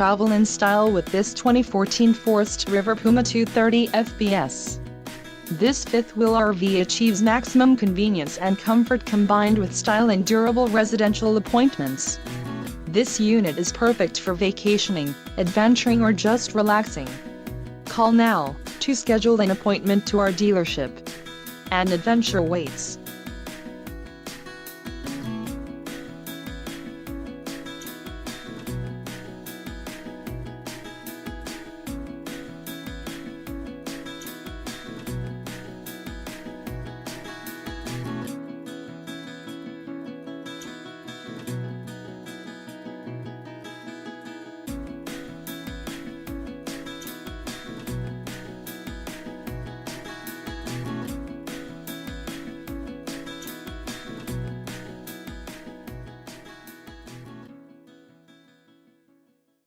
travel in style with this 2014 Forest River Puma 230 FBS. This fifth-wheel RV achieves maximum convenience and comfort combined with style and durable residential appointments. This unit is perfect for vacationing, adventuring or just relaxing. Call now to schedule an appointment to our dealership. An adventure waits.